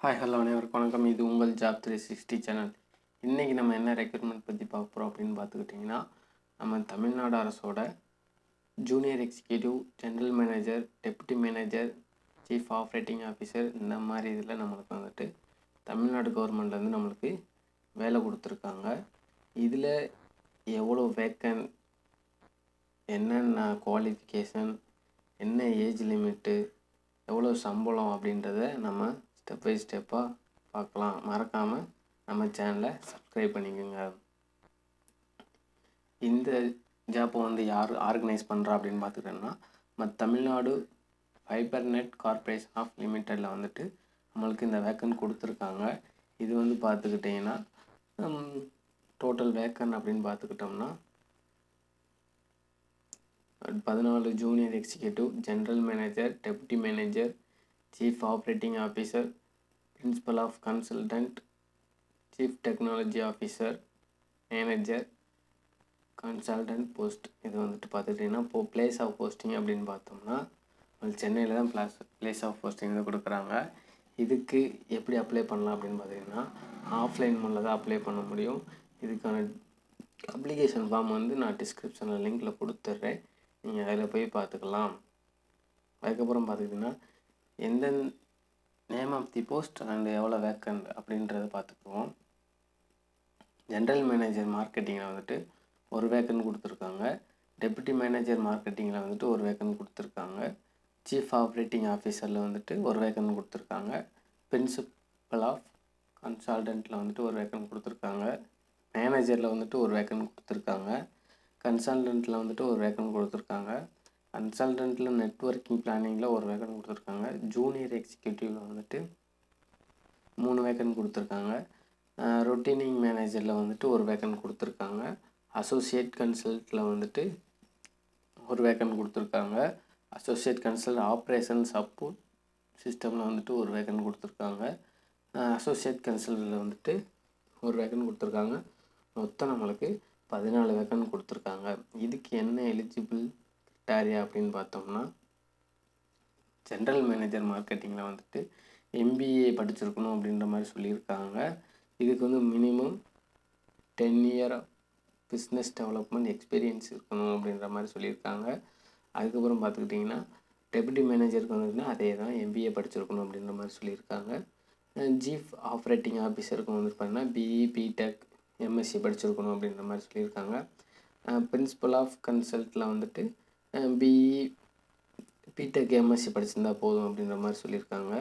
Hi hello அனைவருக்கும் வணக்கம். இது உங்கள் ஜாப் 360 சேனல். இன்றைக்கி நம்ம என்ன ரெக்ரூட்மெண்ட் பற்றி பார்க்க போகிறோம் அப்படின்னு பார்த்துக்கிட்டிங்கன்னா, நம்ம தமிழ்நாடு அரசோட junior executive, general manager, deputy manager, chief operating officer இந்த மாதிரி இதில் நம்மளுக்கு வந்துட்டு தமிழ்நாடு கவர்மெண்ட்லேருந்து நம்மளுக்கு வேலை கொடுத்துருக்காங்க. இதில் எவ்வளோ வேக்கன்ட், என்னென்ன குவாலிஃபிகேஷன், என்ன ஏஜ் லிமிட்டு, எவ்வளோ சம்பளம் அப்படின்றத நம்ம ஸ்டெப் பை ஸ்டெப்பாக பார்க்கலாம். மறக்காமல் நம்ம சேனலை சப்ஸ்கிரைப் பண்ணிக்கோங்க. இந்த ஜாப்பை வந்து யார் ஆர்கனைஸ் பண்ணுறா அப்படின்னு பார்த்துக்கிட்டோம்னா, நம்ம Tamil Nadu fibre net corporation of லிமிட்டடில் வந்துட்டு நம்மளுக்கு இந்த வேக்கன்ட் கொடுத்துருக்காங்க. இது வந்து பார்த்துக்கிட்டிங்கன்னா டோட்டல் வேக்கன்ட் அப்படின்னு பார்த்துக்கிட்டோம்னா 14 junior executive, general manager, deputy manager, chief operating officer, principal of consultant, chief technology officer, manager, consultant post. இது வந்துட்டு பார்த்துக்கிட்டிங்கன்னா இப்போது பிளேஸ் ஆஃப் போஸ்டிங் அப்படின்னு பார்த்தோம்னா சென்னையில் தான் பிளேஸ் ஆஃப் போஸ்டிங் வந்து கொடுக்குறாங்க. இதுக்கு எப்படி அப்ளை பண்ணலாம் அப்படின்னு பார்த்தீங்கன்னா, ஆஃப்லைன் மூலம் தான் அப்ளை பண்ண முடியும். இதுக்கான அப்ளிகேஷன் ஃபார்ம் வந்து நான் டிஸ்கிரிப்ஷனில் லிங்கில் கொடுத்துட்றேன், நீங்கள் அதில் போய் பார்த்துக்கலாம். அதுக்கப்புறம் பார்த்துக்கிட்டிங்கன்னா எந்த name of the post and எவ்வளோ வேக்கன்ட் அப்படின்றத பார்த்துக்குவோம். ஜென்ரல் மேனேஜர் மார்க்கெட்டிங்கில் வந்துட்டு ஒரு வேக்கன்ட் கொடுத்துருக்காங்க. டெப்யூட்டி மேனேஜர் மார்க்கெட்டிங்கில் வந்துட்டு ஒரு வேக்கன்ட் கொடுத்துருக்காங்க. சீஃப் ஆப்ரேட்டிங் ஆஃபீஸரில் வந்துட்டு ஒரு வேக்கன்ட் கொடுத்துருக்காங்க. பிரின்சிபல் ஆஃப் கன்சல்டன்ட்டில் வந்துட்டு ஒரு வேக்கன்ட் கொடுத்துருக்காங்க. மேனேஜரில் வந்துட்டு ஒரு வேக்கன்ட் கொடுத்துருக்காங்க. கன்சல்டன்ட்டில் வந்துட்டு ஒரு வேக்கன்ட் கொடுத்துருக்காங்க. கன்சல்டன்ட்டில் நெட்வொர்க்கிங் பிளானிங்கில் ஒரு வேக்கன்ட் கொடுத்துருக்காங்க. ஜூனியர் எக்ஸிக்யூட்டிவில் வந்துட்டு 3 வேக்கன்ட் கொடுத்துருக்காங்க. ரொட்டீனிங் மேனேஜரில் வந்துட்டு ஒரு வேக்கன்ட் கொடுத்துருக்காங்க. அசோசியேட் கன்சல்ட்டில் வந்துட்டு ஒரு வேக்கன்ட் கொடுத்துருக்காங்க. அசோசியேட் கன்சல்ட் ஆப்ரேஷன் சப்போர்ட் சிஸ்டமில் வந்துட்டு ஒரு வேக்கன்ட் கொடுத்துருக்காங்க. அசோசியேட் கன்சல்ட்டில் வந்துட்டு ஒரு வேக்கன்ட் கொடுத்துருக்காங்க. மொத்தம் நம்மளுக்கு 14 வேக்கன்ட் கொடுத்துருக்காங்க. இதுக்கு என்ன எலிஜிபிள் கிரிட்டேரியா அப்படின்னு பார்த்தோம்னா, ஜென்ரல் மேனேஜர் மார்க்கெட்டிங்கில் வந்துட்டு MBA படிச்சிருக்கணும் அப்படின்ற மாதிரி சொல்லியிருக்காங்க. இதுக்கு வந்து minimum 10 year business development experience இருக்கணும் அப்படின்ற மாதிரி சொல்லியிருக்காங்க. அதுக்கப்புறம் பார்த்துக்கிட்டிங்கன்னா டெப்யூட்டி மேனேஜருக்கு வந்துட்டுனா அதே தான், MBA படிச்சிருக்கணும் அப்படின்ற மாதிரி சொல்லியிருக்காங்க. சீஃப் ஆப்ரேட்டிங் ஆஃபீஸருக்கு வந்து பார்த்தீங்கன்னா BE, BTech, MSc படிச்சிருக்கணும் அப்படின்ற மாதிரி சொல்லியிருக்காங்க. பிரின்சிபல் ஆஃப் கன்சல்ட்டில் வந்துட்டு BE, BTech, MSc படிச்சிருந்தா போதும் அப்படின்ற மாதிரி சொல்லியிருக்காங்க.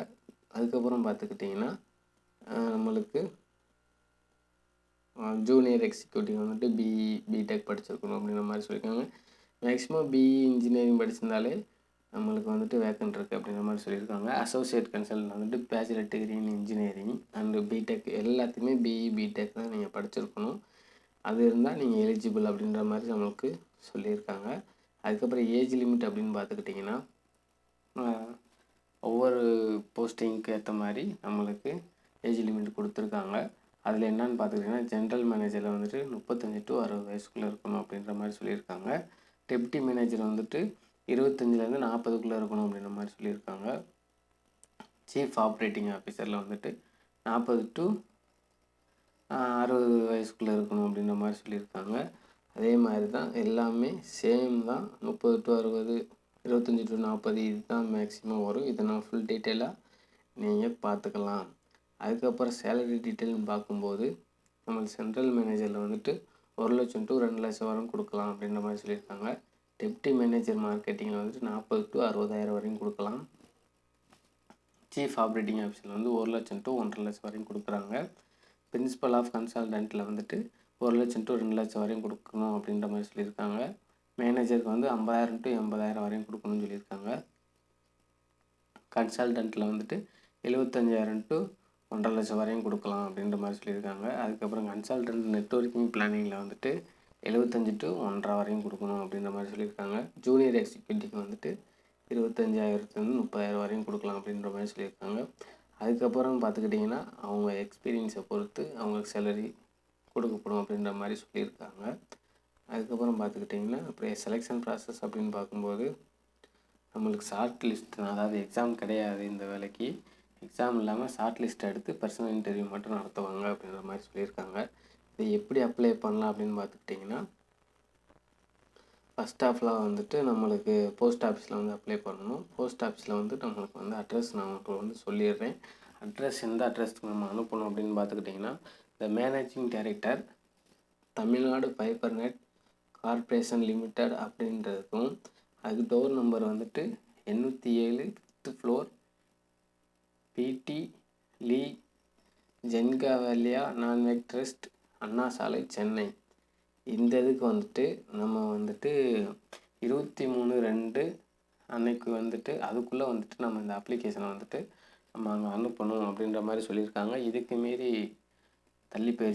அதுக்கப்புறம் பார்த்துக்கிட்டிங்கன்னா நம்மளுக்கு ஜூனியர் எக்ஸிக்யூட்டிவ் வந்துட்டு BE, BTech படிச்சிருக்கணும் அப்படின்ற மாதிரி சொல்லியிருக்காங்க. மேக்ஸிமம் BE இன்ஜினியரிங் படிச்சிருந்தாலே நம்மளுக்கு வந்துட்டு வேக்கன்ட் இருக்குது அப்படின்ற மாதிரி சொல்லியிருக்காங்க. அசோசியேட் கன்சல்ட் வந்துட்டு bachelor degree in engineering and BTech எல்லாத்தையுமே BE, BTech தான் நீங்கள் படிச்சிருக்கணும். அது இருந்தால் நீங்கள் எலிஜிபிள் அப்படின்ற மாதிரி நம்மளுக்கு சொல்லியிருக்காங்க. அதுக்கப்புறம் ஏஜ் லிமிட் அப்படின்னு பார்த்துக்கிட்டிங்கன்னா ஒவ்வொரு போஸ்டிங்க்கு ஏற்ற மாதிரி நம்மளுக்கு ஏஜ் லிமிட் கொடுத்துருக்காங்க. அதில் என்னென்னு பார்த்துக்கிட்டிங்கன்னா, ஜென்ரல் மேனேஜரில் வந்துட்டு 35 to 60 வயசுக்குள்ளே இருக்கணும் அப்படின்ற மாதிரி சொல்லியிருக்காங்க. டெப்யூட்டி மேனேஜர் வந்துட்டு 25லேருந்து 40க்குள்ளே இருக்கணும் அப்படின்ற மாதிரி சொல்லியிருக்காங்க. சீஃப் ஆப்ரேட்டிங் ஆஃபீஸரில் வந்துட்டு 40 to 60 வயசுக்குள்ளே இருக்கணும் அப்படின்ற மாதிரி சொல்லியிருக்காங்க. அதே மாதிரி தான் எல்லாமே சேம் தான், 30 to 60, 25 to 40 இதுதான் மேக்ஸிமம் வரும். இதை நான் ஃபுல் டீட்டெயிலாக நீங்கள் பார்த்துக்கலாம். அதுக்கப்புறம் சேலரி டீட்டெயில்னு பார்க்கும்போது நம்மளுக்கு சென்ட்ரல் மேனேஜரில் வந்துட்டு 1 லட்சம் to 2 லட்சம் வரையும் கொடுக்கலாம் அப்படின்ற மாதிரி சொல்லியிருக்காங்க. டெப்யூட்டி மேனேஜர் மார்க்கெட்டிங்கில் வந்துட்டு 40 to 60,000 வரையும் கொடுக்கலாம். சீஃப் ஆப்ரேட்டிங் ஆஃபீஸில் வந்து 1 லட்சம் to 1.5 லட்சம் வரையும் கொடுக்குறாங்க. பிரின்சிபல் ஆஃப் கன்சல்டன்ட்டில் வந்துட்டு 1 லட்சம் to 2 லட்சம் வரையும் கொடுக்கணும் அப்படின்ற மாதிரி சொல்லியிருக்காங்க. மேனேஜருக்கு வந்து 50,000 to 80,000 வரையும் கொடுக்கணும்னு சொல்லியிருக்காங்க. கன்சல்டன்ட்டில் வந்துட்டு 75,000 to 1.5 லட்சம் வரையும் கொடுக்கலாம் அப்படின்ற மாதிரி சொல்லியிருக்காங்க. அதுக்கப்புறம் கன்சல்டன்ட் நெட்வொர்க்கிங் பிளானிங்கில் வந்துட்டு 75 to 1.5 வரையும் கொடுக்கணும் அப்படின்ற மாதிரி சொல்லியிருக்காங்க. ஜூனியர் எக்ஸிக்யூட்டிவ் வந்துட்டு 25,000 30,000 வரையும் கொடுக்கலாம் அப்படின்ற மாதிரி சொல்லியிருக்காங்க. அதுக்கப்புறம் பார்த்துக்கிட்டிங்கன்னா அவங்க எக்ஸ்பீரியன்ஸை பொறுத்து அவங்களுக்கு சேலரி கொடுக்கப்படும் அப்படின்ற மாதிரி சொல்லியிருக்காங்க. அதுக்கப்புறம் பார்த்துக்கிட்டிங்கன்னா அப்புறம் செலெக்ஷன் ப்ராசஸ் அப்படின்னு பார்க்கும்போது நம்மளுக்கு ஷார்ட் லிஸ்ட், அதாவது எக்ஸாம் கிடையாது இந்த வேலைக்கு. எக்ஸாம் இல்லாமல் ஷார்ட் லிஸ்ட் எடுத்து பர்சனல் இன்டர்வியூ மட்டும் நடத்துவாங்க அப்படின்ற மாதிரி சொல்லியிருக்காங்க. இது எப்படி அப்ளை பண்ணலாம் அப்படின்னு பார்த்துக்கிட்டிங்கன்னா, ஃபஸ்ட் ஆஃபில் வந்துட்டு நம்மளுக்கு போஸ்ட் ஆஃபீஸில் வந்து அப்ளை பண்ணணும். போஸ்ட் ஆஃபீஸில் வந்துட்டு நம்மளுக்கு வந்து அட்ரஸ் நான் உங்களுக்கு வந்து சொல்லிடுறேன். அட்ரஸ் எந்த அட்ரஸ்க்கு நம்ம அனுப்பணும் அப்படின்னு பார்த்துக்கிட்டிங்கன்னா, the managing director Tamil Nadu fibre net corporation limited அப்படின்றதுக்கும், அதுக்கு டோர் நம்பர் வந்துட்டு 807 5th ஃப்ளோர் பிடி லீ ஜென்காவேலியா நான்வெக் ட்ரஸ்ட், அண்ணா சாலை, சென்னை. இந்த இதுக்கு வந்துட்டு நம்ம வந்துட்டு 23/2 அன்னைக்கு வந்துட்டு அதுக்குள்ளே வந்துட்டு நம்ம இந்த அப்ளிகேஷனை வந்துட்டு நம்ம அங்கே அனுப்பணும் அப்படின்ற மாதிரி சொல்லியிருக்காங்க. இதுக்கு மீறி தள்ளி போயிடுச்சு